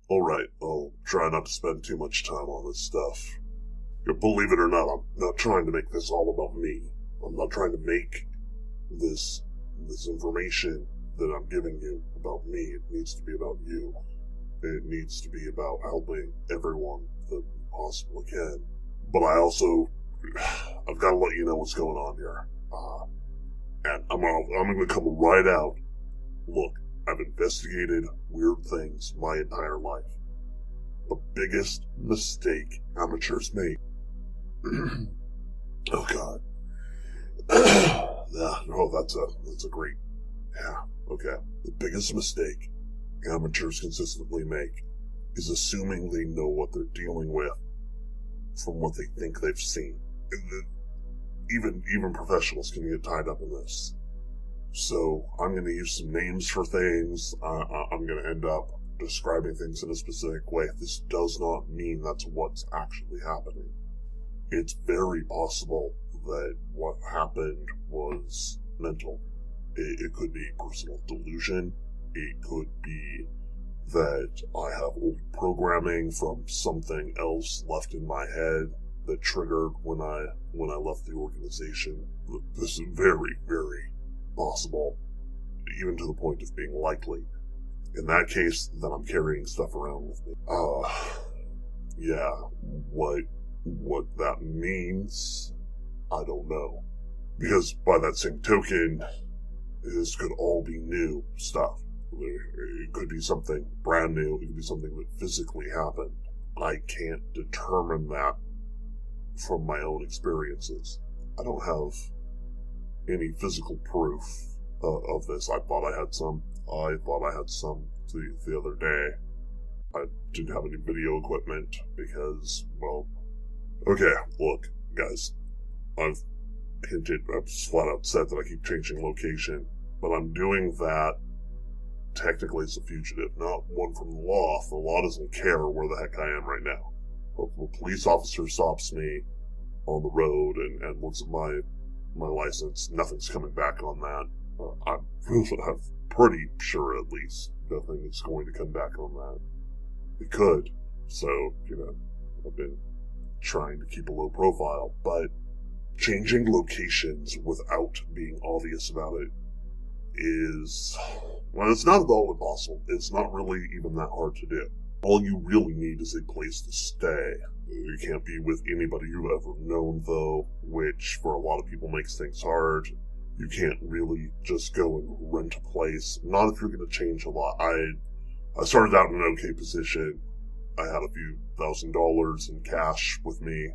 Alright, I'll try not to spend too much time on this stuff. Believe it or not, I'm not trying to make this all about me. I'm not trying to make this information that I'm giving you about me. It needs to be about you. It needs to be about helping everyone that we possibly can. But I've got to let you know what's going on here. And I'm gonna come right out. Look, I've investigated weird things my entire life. The biggest mistake amateurs make. Oh God. That's a great. Yeah, okay. The biggest mistake amateurs consistently make is assuming they know what they're dealing with from what they think they've seen. And even professionals can get tied up in this. So I'm going to use some names for things. I'm going to end up describing things in a specific way. This does not mean that's what's actually happening. It's very possible that what happened was mental. It could be personal delusion. It could be that I have old programming from something else left in my head that triggered when I left the organization. This is very, very possible, even to the point of being likely. In that case, then I'm carrying stuff around with me. Yeah, what that means, I don't know. Because by that same token, this could all be new stuff. It could be something brand new, it could be something that physically happened. I can't determine that from my own experiences. I don't have any physical proof of this. I thought I had some the other day. I didn't have any video equipment because, well, okay, look, guys, I've flat out said that I keep changing location, but I'm doing that technically as a fugitive, not one from the law. The law doesn't care where the heck I am right now. If a police officer stops me on the road and looks at my license, nothing's coming back on that. I'm pretty sure, at least, nothing is going to come back on that. It could. So, I've been trying to keep a low profile, but changing locations without being obvious about it is, well, it's not at all impossible. It's not really even that hard to do. All you really need is a place to stay. You can't be with anybody you've ever known, though, which for a lot of people makes things hard. You can't really just go and rent a place. Not if you're going to change a lot. I started out in an okay position. I had a few $1,000s in cash with me.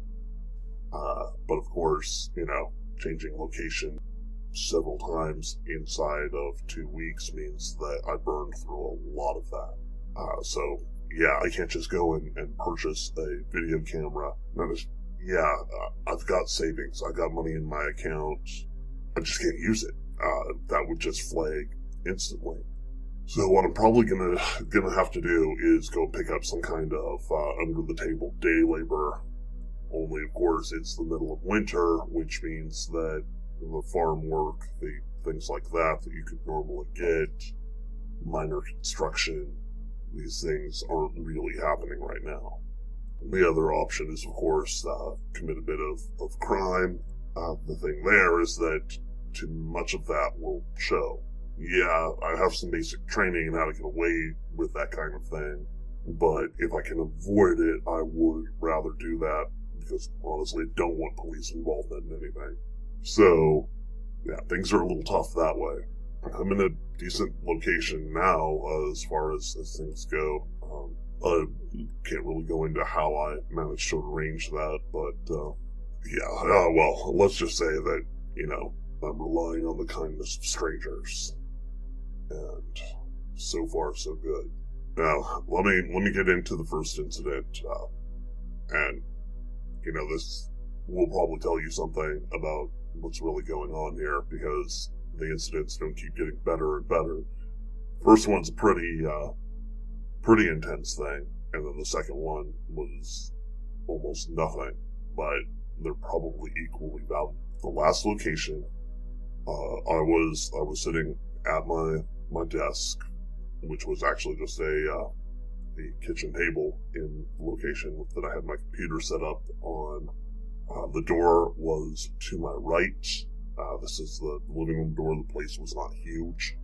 But of course, changing location several times inside of 2 weeks means that I burned through a lot of that. So, yeah, I can't just go and purchase a video camera. I've got savings. I've got money in my account. I just can't use it. That would just flag instantly. So what I'm probably gonna have to do is go pick up some kind of under-the-table day labor. Only, of course, it's the middle of winter, which means that the farm work, the things like that you could normally get, minor construction, these things aren't really happening right now. The other option is, of course, commit a bit of crime. The thing there is that too much of that will show. Yeah, I have some basic training in how to get away with that kind of thing, but if I can avoid it, I would rather do that, because honestly, I don't want police involvement in anything. So, yeah, things are a little tough that way. I'm in a decent location now, as far as things go. I can't really go into how I managed to arrange that, but, well, let's just say that, I'm relying on the kindness of strangers. And so far, so good. Now, let me get into the first incident, and, this will probably tell you something about what's really going on here, because the incidents don't keep getting better and better. First one's a pretty intense thing, and then the second one was almost nothing, but they're probably equally valuable. The last location, I was sitting at my desk, which was actually just a the kitchen table in the location that I had my computer set up on. The door was to my right. This is the living room door. The place was not huge.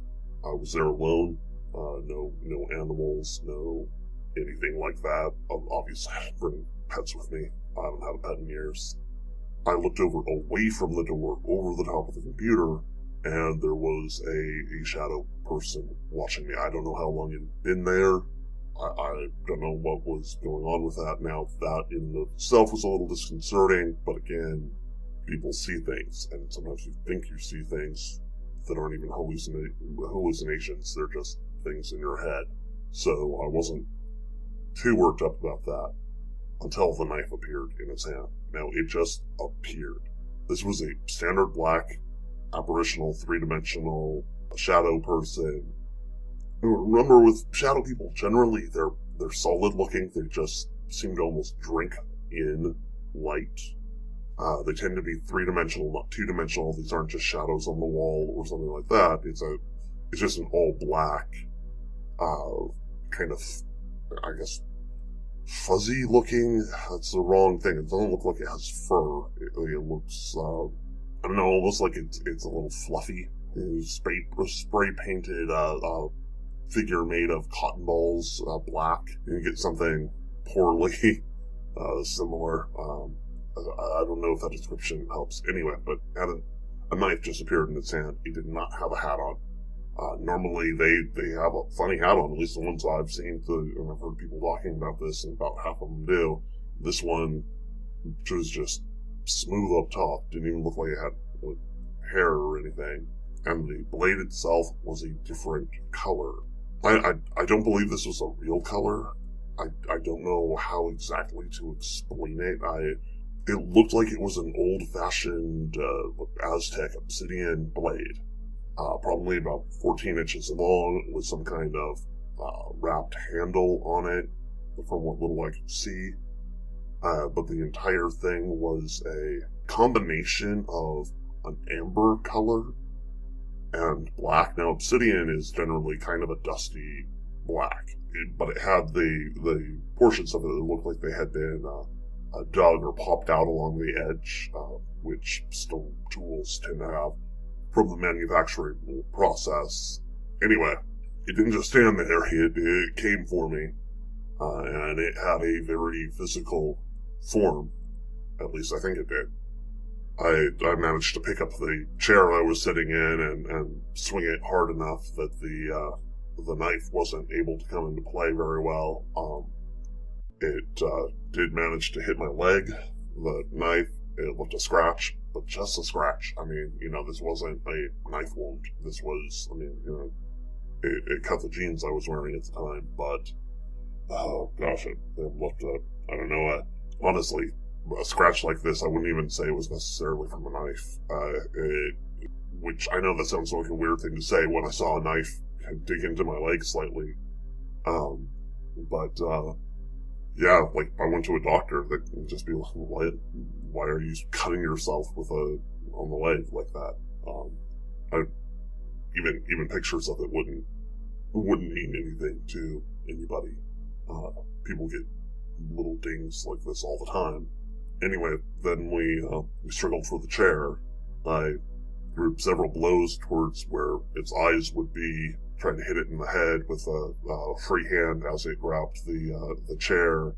I was there alone. No animals, no anything like that. Obviously, I didn't bring pets with me. I haven't had a pet in years. I looked away from the door, over the top of the computer, and there was a shadow person watching me. I don't know how long it had been there. I don't know what was going on with that. Now, that in itself was a little disconcerting, but again, people see things, and sometimes you think you see things that aren't even hallucinations. They're just things in your head. So I wasn't too worked up about that until the knife appeared in his hand. Now, it just appeared. This was a standard black, apparitional, three-dimensional shadow person. Remember, with shadow people, generally they're solid-looking. They just seem to almost drink in light. They tend to be three-dimensional, not two-dimensional. These aren't just shadows on the wall or something like that. It's just an all-black, kind of, I guess, fuzzy-looking. That's the wrong thing. It doesn't look like it has fur. It looks, I don't know, almost like it's a little fluffy. It's spray-painted, figure made of cotton balls, black. You get something poorly similar. I don't know if that description helps. Anyway, but had a knife just appeared in its hand. He did not have a hat on. Normally they have a funny hat on, at least the ones I've seen, and I've heard people talking about this, and about half of them do. This one was just smooth up top, didn't even look like it had hair or anything, and the blade itself was a different color. I don't believe this was a real color. I don't know how exactly to explain it. It looked like it was an old-fashioned Aztec obsidian blade. Probably about 14 inches long, with some kind of wrapped handle on it, from what little I could see. But the entire thing was a combination of an amber color and black. Now, obsidian is generally kind of a dusty black, but it had the portions of it that looked like they had been dug or popped out along the edge, which stone tools tend to have from the manufacturing process. Anyway, it didn't just stand there, it came for me, and it had a very physical form. At least I think it did. I managed to pick up the chair I was sitting in and swing it hard enough that the knife wasn't able to come into play very well. It did manage to hit my leg. The knife, it left a scratch, but just a scratch. I mean, this wasn't a knife wound. This was, it cut the jeans I was wearing at the time, but, oh gosh, it left I don't know, honestly, a scratch like this, I wouldn't even say it was necessarily from a knife. Which I know that sounds like a weird thing to say when I saw a knife dig into my leg slightly. Yeah, like, I went to a doctor that would just be like, why are you cutting yourself on the leg like that? Even pictures of it wouldn't mean anything to anybody. People get little dings like this all the time. Anyway, then we struggled for the chair. I threw several blows towards where its eyes would be, trying to hit it in the head with a free hand as it grabbed the chair.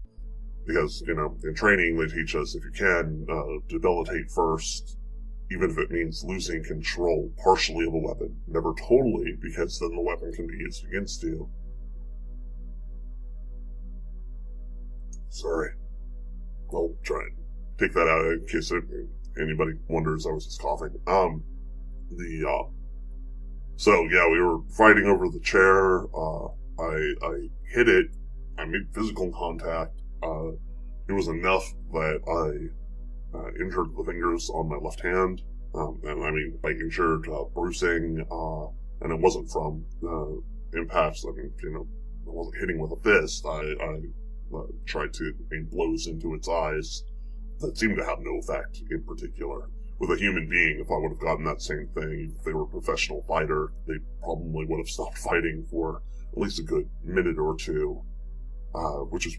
Because, in training they teach us, if you can, debilitate first, even if it means losing control partially of a weapon. Never totally, because then the weapon can be used against you. Sorry. I'll try and take that out in case anybody wonders I was just coughing. So yeah, we were fighting over the chair. I hit it. I made physical contact. It was enough that I injured the fingers on my left hand. And I injured bruising, and it wasn't from impacts. I wasn't hitting with a fist. I tried to aim blows into its eyes that seemed to have no effect in particular. With a human being, if I would have gotten that same thing, if they were a professional fighter, they probably would have stopped fighting for at least a good minute or two. which is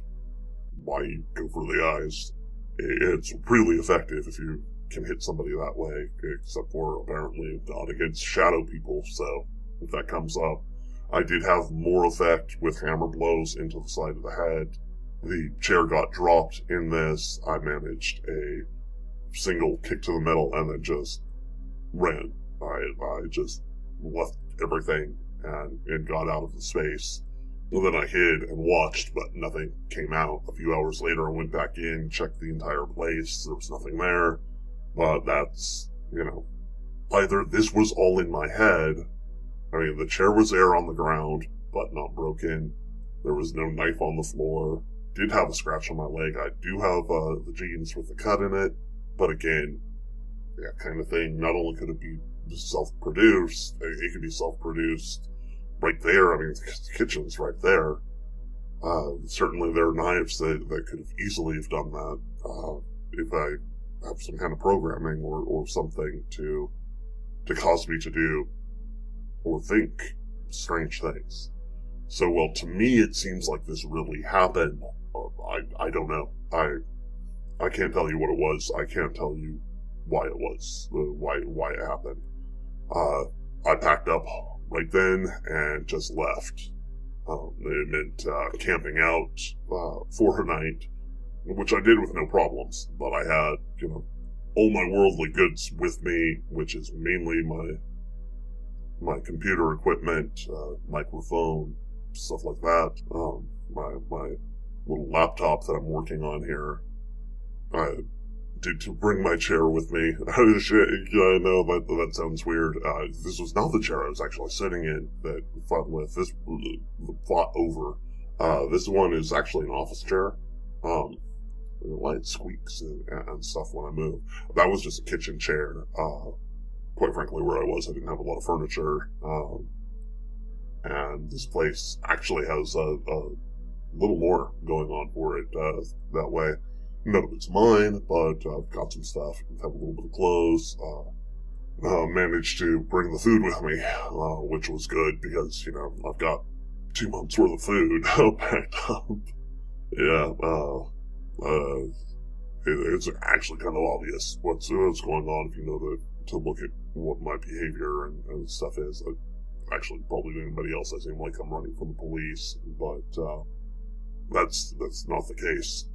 why you go for the eyes. It's really effective if you can hit somebody that way, except for apparently not against shadow people, so if that comes up. I did have more effect with hammer blows into the side of the head. The chair got dropped in this. I managed a single kick to the middle and then just ran. I just left everything and got out of the space. And then I hid and watched, but nothing came out. A few hours later, I went back in, checked the entire place. There was nothing there. But that's, either this was all in my head. I mean, the chair was there on the ground, but not broken. There was no knife on the floor. Did have a scratch on my leg. I do have the jeans with the cut in it. But again, that kind of thing. Not only could it be self-produced, it could be self-produced right there. I mean, the kitchen's right there. Certainly there are knives that could have easily have done that. If I have some kind of programming or something to cause me to do or think strange things. So, well, to me, it seems like this really happened. I don't know. I can't tell you what it was. I can't tell you why it was, why it happened. I packed up right then and just left. It meant camping out for a night, which I did with no problems. But I had, all my worldly goods with me, which is mainly my computer equipment, microphone, stuff like that. My little laptop that I'm working on here. I did to bring my chair with me. I know that sounds weird. This was not the chair I was actually sitting in that we fought with. This fought over. This one is actually an office chair. The light squeaks and stuff when I move. That was just a kitchen chair. Quite frankly, where I was, I didn't have a lot of furniture. And this place actually has a little more going on for it that way. None of it's mine, but I've got some stuff. Have a little bit of clothes. Managed to bring the food with me, which was good because, I've got 2 months worth of food packed up. Yeah, it's actually kind of obvious what's going on if you know to look at what my behavior and stuff is. Actually, probably to anybody else, I seem like I'm running from the police, but that's not the case.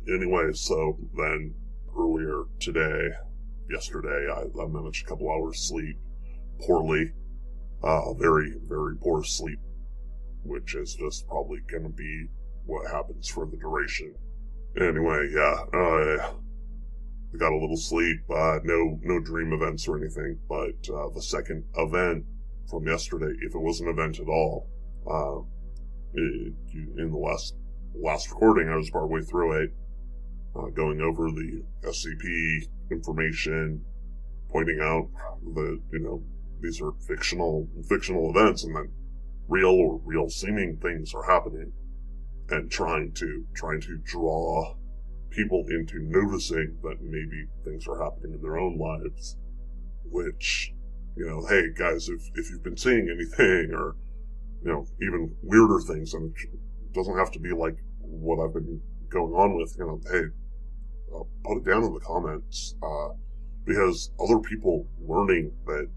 Anyway, so then earlier yesterday, I managed a couple hours sleep poorly, very, very poor sleep, which is just probably going to be what happens for the duration. Anyway, yeah, I got a little sleep, no dream events or anything, but the second event from yesterday, if it was an event at all, in the last recording, I was partway through it, going over the SCP information, pointing out that, these are fictional events and that real seeming things are happening, and trying to draw people into noticing that maybe things are happening in their own lives, which, hey guys, if you've been seeing anything or, even weirder things, and it doesn't have to be like what I've been going on with, hey, put it down in the comments, because other people learning that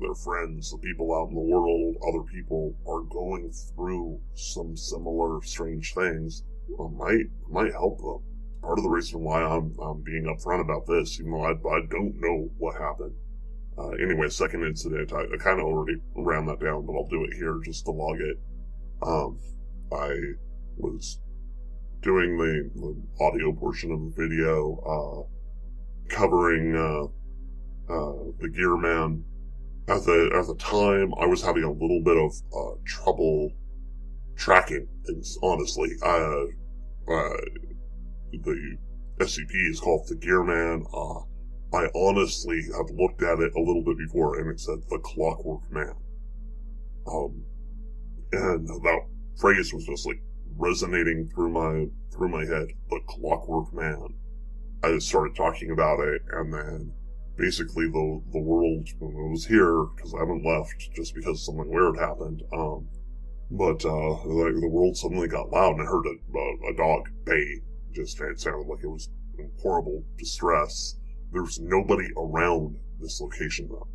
their friends, the people out in the world, other people are going through some similar strange things, might help them. Part of the reason why I'm being upfront about this, even though I don't know what happened. Anyway, second incident, I kind of already ran that down, but I'll do it here just to log it. I was doing the audio portion of the video, covering the Gear Man. At the time, I was having a little bit of trouble tracking things, honestly. The SCP is called the Gear Man. I honestly have looked at it a little bit before, and it said the Clockwork Man. And that phrase was just like resonating through my head. The Clockwork Man. I started talking about it, and then basically the world was here, because I haven't left just because something weird happened. But, like, the world suddenly got loud, and I heard a dog bay. It sounded like it was in horrible distress. There was nobody around this location, though.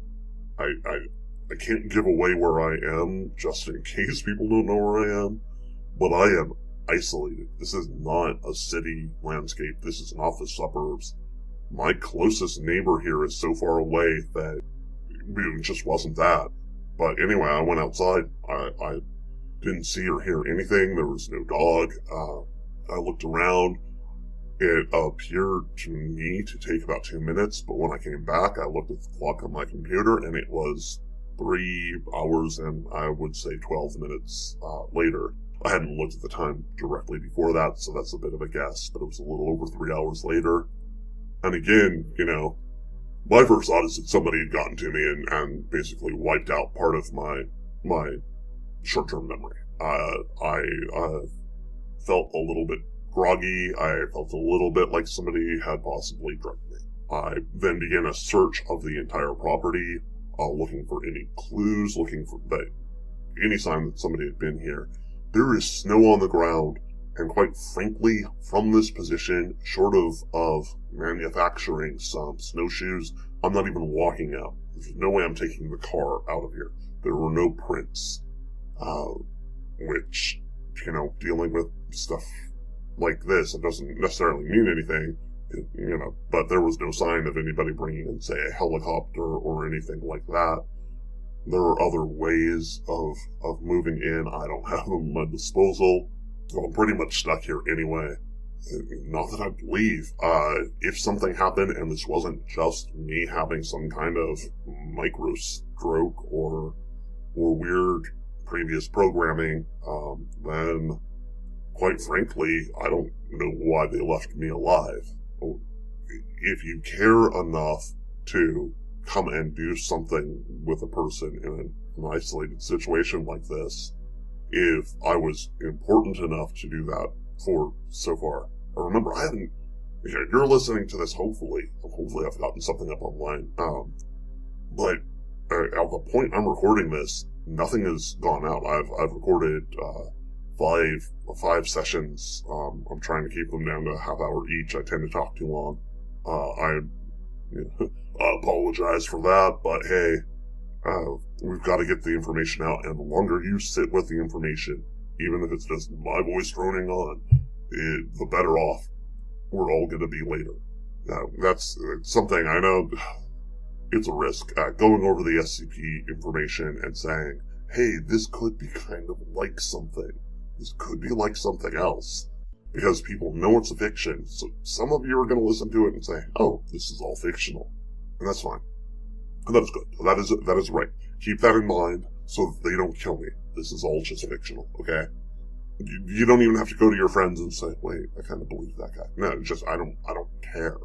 I can't give away where I am, just in case people don't know where I am, but I am isolated. This is not a city landscape. This is not the suburbs. My closest neighbor here is so far away that it just wasn't that. But anyway, I went outside. I didn't see or hear anything. There was no dog. I looked around. It appeared to me to take about 2 minutes, but when I came back, I looked at the clock on my computer, and it was 3 hours and I would say 12 minutes later. I hadn't looked at the time directly before that, so that's a bit of a guess, but it was a little over 3 hours later. And again, my first thought is that somebody had gotten to me and basically wiped out part of my short-term memory. I felt a little bit groggy. I felt a little bit like somebody had possibly drugged me. I then began a search of the entire property, looking for any clues, looking for any sign that somebody had been here. There is snow on the ground, and quite frankly, from this position, short of manufacturing some snowshoes, I'm not even walking out. There's no way I'm taking the car out of here. There were no prints, which, dealing with stuff like this, it doesn't necessarily mean anything, but there was no sign of anybody bringing in, say, a helicopter or anything like that. There are other ways of moving in. I don't have them at my disposal, so I'm pretty much stuck here anyway. Not that I believe, if something happened and this wasn't just me having some kind of micro stroke or weird previous programming, then quite frankly, I don't know why they left me alive. If you care enough to come and do something with a person in an isolated situation like this, if I was important enough to do that for so far. Remember, you're listening to this, hopefully I've gotten something up online, but at the point I'm recording this, nothing has gone out. I've recorded, 5 sessions. I'm trying to keep them down to a half hour each. I tend to talk too long. I apologize for that, but hey, we've got to get the information out, and the longer you sit with the information, even if it's just my voice droning on, the better off we're all going to be later. That's something I know. It's a risk. Going over the SCP information and saying, hey, this could be kind of like something. This could be like something else. Because people know it's a fiction, so some of you are going to listen to it and say, oh, this is all fictional. And that's fine. And that is good. That is right. Keep that in mind so that they don't kill me. This is all just fictional, okay? You don't even have to go to your friends and say, wait, I kind of believe that guy. No, just, I don't care.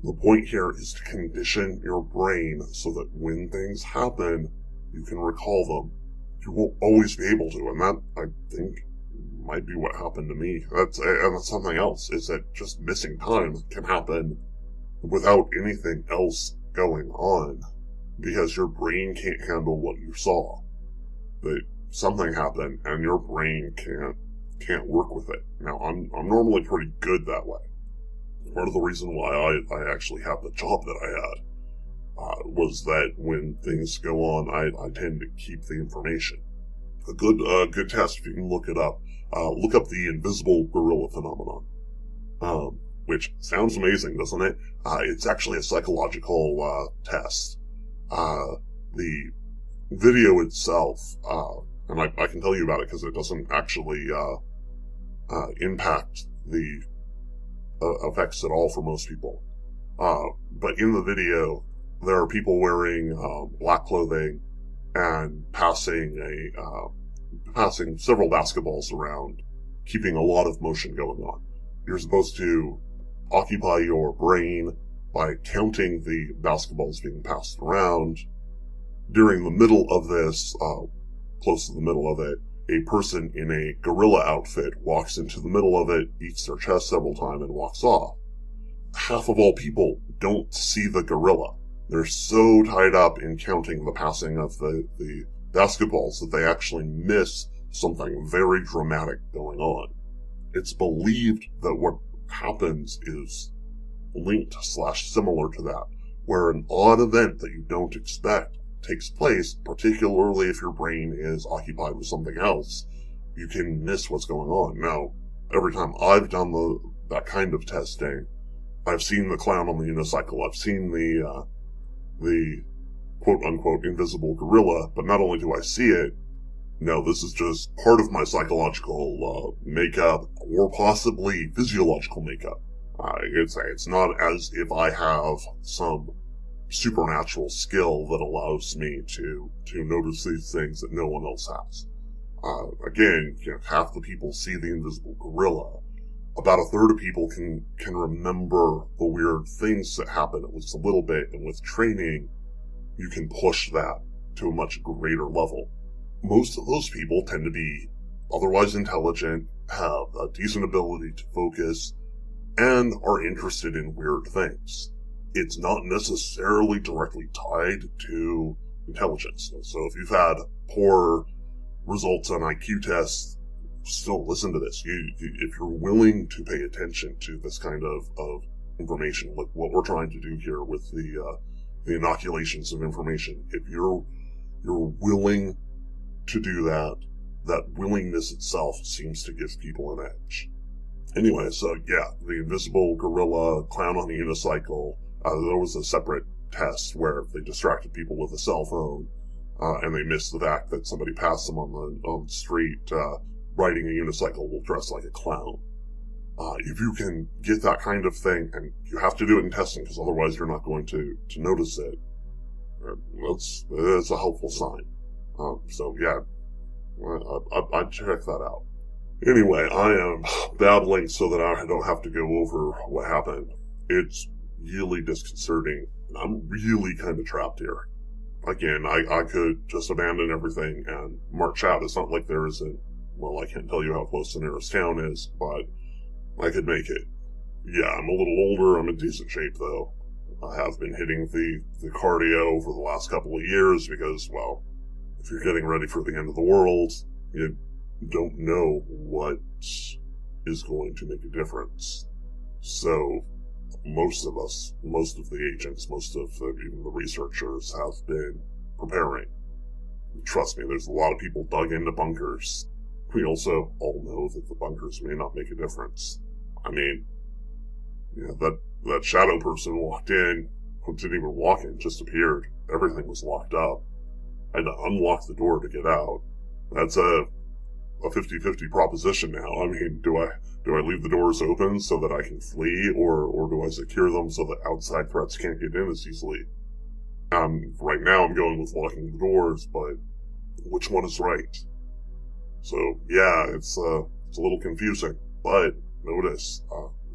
The point here is to condition your brain so that when things happen, you can recall them. You won't always be able to, and that, I think, might be what happened to me. That's something else, is that just missing time can happen without anything else going on, because your brain can't handle what you saw. That something happened, and your brain can't work with it. Now, I'm normally pretty good that way. Part of the reason why I actually have the job that I had was that when things go on, I tend to keep the information. A good test, if you can look it up, look up the invisible gorilla phenomenon, which sounds amazing, doesn't it? It's actually a psychological test. The video itself, and I can tell you about it because it doesn't actually impact the effects at all for most people. But in the video, there are people wearing black clothing and passing several basketballs around, keeping a lot of motion going on. You're supposed to occupy your brain by counting the basketballs being passed around. During the middle of this, close to the middle of it, a person in a gorilla outfit walks into the middle of it, beats their chest several times, and walks off. Half of all people don't see the gorilla. They're so tied up in counting the passing of the basketballs that they actually miss something very dramatic going on. It's believed that what happens is linked / similar to that, where an odd event that you don't expect takes place, particularly if your brain is occupied with something else. You can miss what's going on. Now, every time I've done that kind of testing, I've seen the clown on the unicycle, I've seen the quote-unquote invisible gorilla, but not only do I see it, no, this is just part of my psychological makeup, or possibly physiological makeup. It's not as if I have some supernatural skill that allows me to notice these things that no one else has. Again, half the people see the invisible gorilla. About a third of people can remember the weird things that happen at least a little bit, and with training, you can push that to a much greater level. Most of those people tend to be otherwise intelligent, have a decent ability to focus, and are interested in weird things. It's not necessarily directly tied to intelligence. So if you've had poor results on IQ tests, still listen to this. If you're willing to pay attention to this kind of information, like what we're trying to do here with the inoculations of information, if you're willing to do that, that willingness itself seems to give people an edge. Anyway, so yeah, the invisible gorilla, clown on a unicycle, there was a separate test where they distracted people with a cell phone, and they missed the fact that somebody passed them on the street, riding a unicycle will dress like a clown. If you can get that kind of thing, and you have to do it in testing, because otherwise you're not going to notice it, it's a helpful sign. So yeah, I'd check that out. Anyway, I am babbling so that I don't have to go over what happened. It's really disconcerting. I'm really kind of trapped here. Again, I could just abandon everything and march out. It's not like there isn't, well, I can't tell you how close the nearest town is, but I could make it. Yeah, I'm a little older, I'm in decent shape though. I have been hitting the cardio for the last couple of years because, well, if you're getting ready for the end of the world, you don't know what is going to make a difference. So, most of us, most of the agents, most of even the researchers have been preparing. Trust me, there's a lot of people dug into bunkers. We also all know that the bunkers may not make a difference. I mean, that shadow person walked in, didn't even walk in, just appeared. Everything was locked up. I had to unlock the door to get out. That's a 50-50 proposition now. I mean, do I leave the doors open so that I can flee, or do I secure them so that outside threats can't get in as easily? Right now I'm going with locking the doors, but which one is right? So, yeah, it's a little confusing, but notice,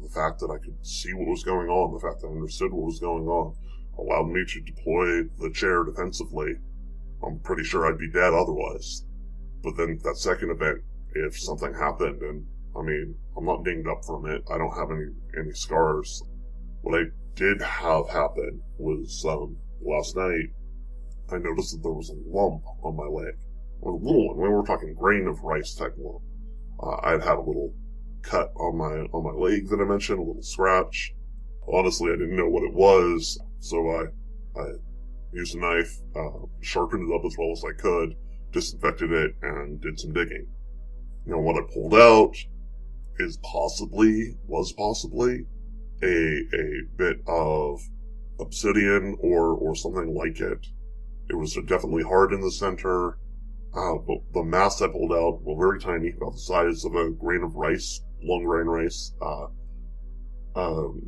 the fact that I could see what was going on, the fact that I understood what was going on, allowed me to deploy the chair defensively. I'm pretty sure I'd be dead otherwise. But then that second event, if something happened, and I mean, I'm not dinged up from it, I don't have any scars. What I did have happen was, last night, I noticed that there was a lump on my leg. A little one, we were talking grain of rice type lump. I'd had a little cut on my leg that I mentioned, a little scratch. Honestly, I didn't know what it was, so I used a knife, sharpened it up as well as I could, disinfected it, and did some digging. Now, what I pulled out was possibly a bit of obsidian or something like it. It was definitely hard in the center, but the mass I pulled out were very tiny, about the size of a grain of rice, long grain rice.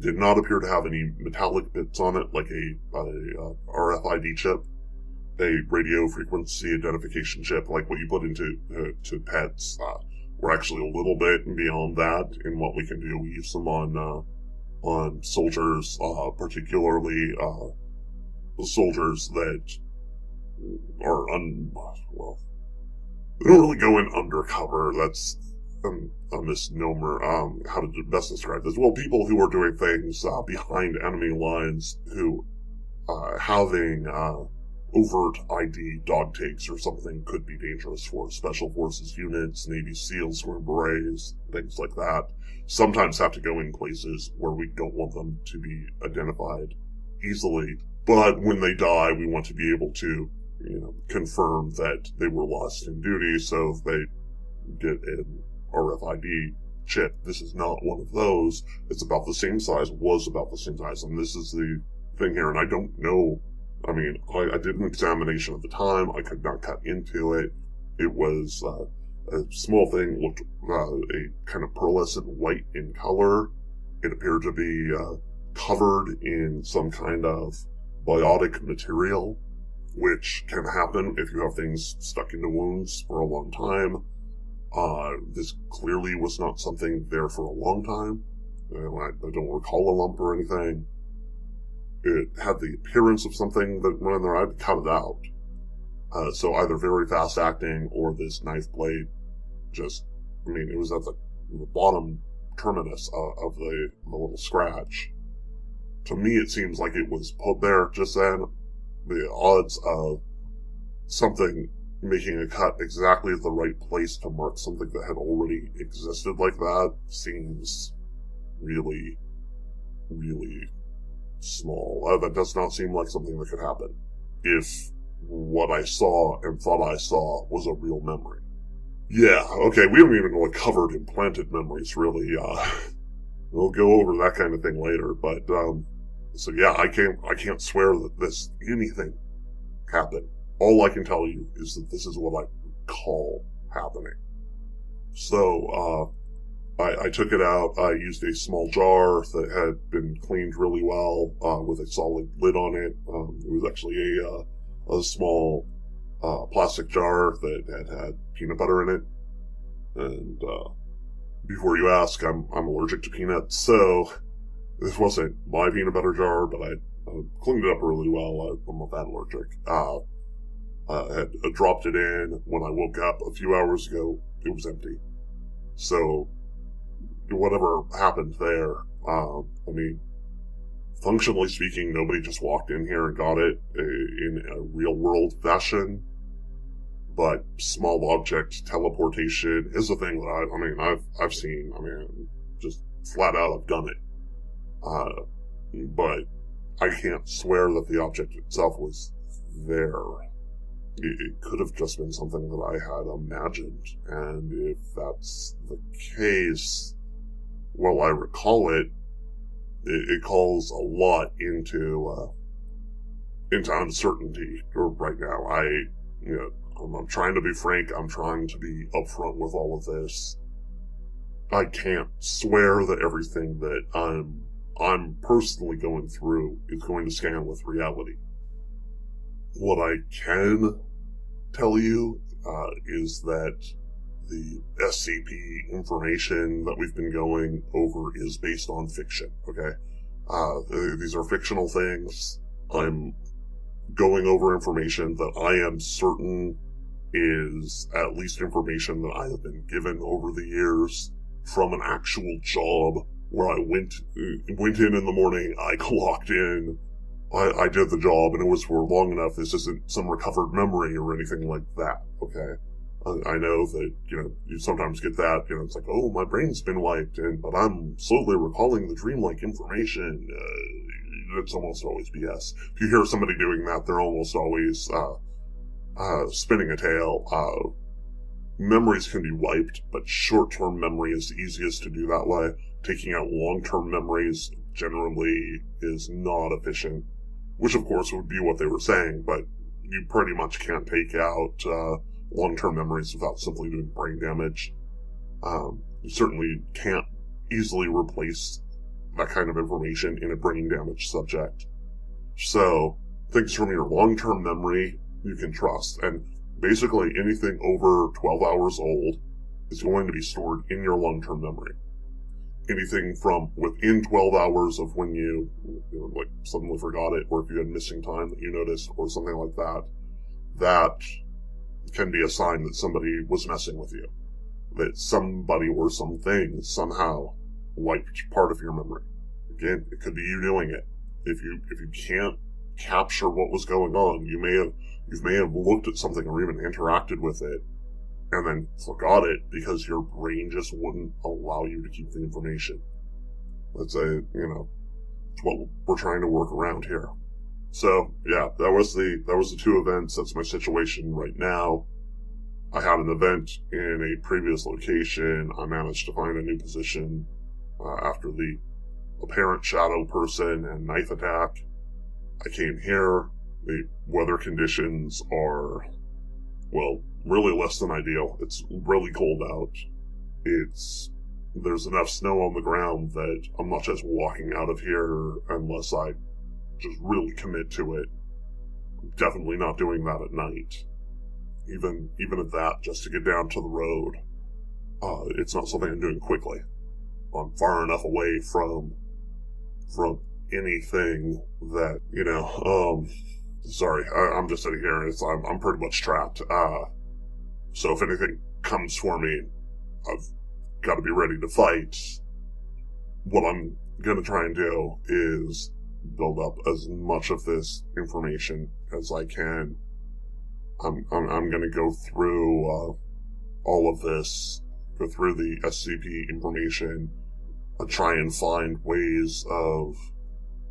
Did not appear to have any metallic bits on it, like a RFID chip, a radio frequency identification chip, like what you put into to pets. We're actually a little bit beyond that in what we can do. We use them on soldiers, particularly soldiers that are they don't really go in undercover. That's a misnomer. How to best describe this? Well, people who are doing things behind enemy lines, who having overt ID dog takes or something could be dangerous for Special Forces units, Navy SEALs, Green Berets, things like that. Sometimes have to go in places where we don't want them to be identified easily. But when they die, we want to be able to, confirm that they were lost in duty, so if they get an RFID chip. This is not one of those. It's about the same size, was about the same size, and this is the thing here, and I don't know. I mean, I did an examination at the time. I could not cut into it. It was a small thing, looked a kind of pearlescent white in color. It appeared to be covered in some kind of biotic material, which can happen if you have things stuck into wounds for a long time. This clearly was not something there for a long time. I don't recall a lump or anything. It had the appearance of something that went in there. I'd cut it out. So either very fast acting or this knife blade it was at the bottom terminus of the little scratch. To me, it seems like it was put there just then. The odds of something making a cut exactly at the right place to mark something that had already existed like that seems really, really small. That does not seem like something that could happen if what I saw and thought I saw was a real memory. Yeah, okay, we haven't even covered implanted memories, really. We'll go over that kind of thing later, but, so yeah, I can't swear that anything happened. All I can tell you is that this is what I call happening. So, I took it out. I used a small jar that had been cleaned really well, with a solid lid on it. It was actually a small, plastic jar that had peanut butter in it. And, before you ask, I'm allergic to peanuts, so this wasn't my peanut butter jar, but I cleaned it up really well. I'm not that allergic. I had dropped it in. When I woke up a few hours ago, it was empty. So, whatever happened there, functionally speaking, nobody just walked in here and got it in a real-world fashion. But small object teleportation is a thing that I've seen. Just flat out, I've done it. But I can't swear that the object itself was there. It could have just been something that I had imagined, and if that's the case, well, I recall it calls a lot into uncertainty right now. I'm trying to be frank, I'm trying to be upfront with all of this. I can't swear that everything that I'm personally going through is going to scan with reality. What I can tell you is that the SCP information that we've been going over is based on fiction, okay? These are fictional things. I'm going over information that I am certain is at least information that I have been given over the years from an actual job where I went in the morning, I clocked in, I did the job, and it was for long enough. This isn't some recovered memory or anything like that, okay? I know that, you sometimes get that, it's like, oh, my brain's been wiped, but I'm slowly recalling the dreamlike information. It's almost always BS. If you hear somebody doing that, they're almost always, spinning a tale. Memories can be wiped, but short-term memory is the easiest to do that way. Taking out long-term memories generally is not efficient, which of course would be what they were saying, but you pretty much can't take out long-term memories without simply doing brain damage. You certainly can't easily replace that kind of information in a brain damaged subject. So, things from your long-term memory you can trust, and basically anything over 12 hours old is going to be stored in your long-term memory. Anything from within 12 hours of when you suddenly forgot it, or if you had missing time that you noticed, or something like that, that can be a sign that somebody was messing with you. That somebody or something somehow wiped part of your memory. Again, it could be you doing it. If you can't capture what was going on. You may have looked at something or even interacted with it, and then forgot it because your brain just wouldn't allow you to keep the information. That's what we're trying to work around here. So, yeah, that was the two events. That's my situation right now. I had an event in a previous location. I managed to find a new position after the apparent shadow person and knife attack. I came here. The weather conditions are, well, really less than ideal. It's really cold out. There's enough snow on the ground that I'm not just walking out of here unless I just really commit to it. I'm definitely not doing that at night. Even at that, just to get down to the road, it's not something I'm doing quickly. I'm far enough away from anything that, sorry, I'm just sitting here and I'm pretty much trapped. So if anything comes for me, I've got to be ready to fight. What I'm gonna try and do is build up as much of this information as I can. I'm gonna go through all of this, go through the SCP information, and try and find ways of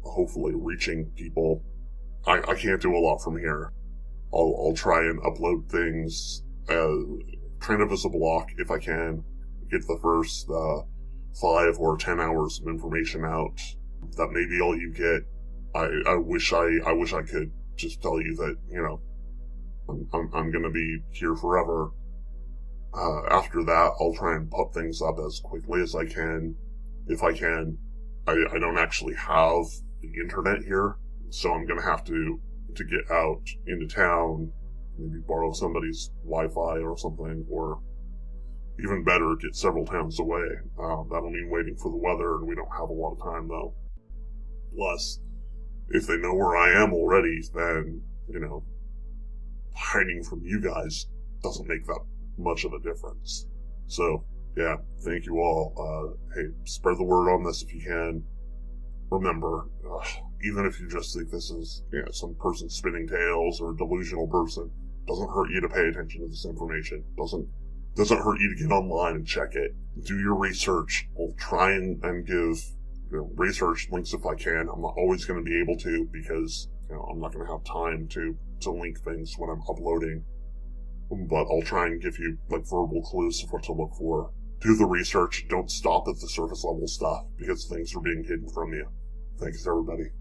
hopefully reaching people. I can't do a lot from here. I'll try and upload things kind of as a block if I can. Get the first 5 or 10 hours of information out. That may be all you get. I wish I could just tell you that, I'm gonna be here forever. After that, I'll try and put things up as quickly as I can. If I can. I don't actually have the internet here, so I'm gonna have to get out into town, maybe borrow somebody's Wi-Fi or something, or even better, get several towns away. That'll mean waiting for the weather, and we don't have a lot of time, though. Plus, if they know where I am already, then, hiding from you guys doesn't make that much of a difference. So, yeah, thank you all. Hey, spread the word on this if you can. Remember, even if you just think this is, some person spinning tales or a delusional person, doesn't hurt you to pay attention to this information. Doesn't hurt you to get online and check it. Do your research. I'll try and give research links if I can. I'm not always going to be able to because I'm not going to have time to link things when I'm uploading. But I'll try and give you verbal clues of what to look for. Do the research. Don't stop at the surface level stuff because things are being hidden from you. Thanks everybody.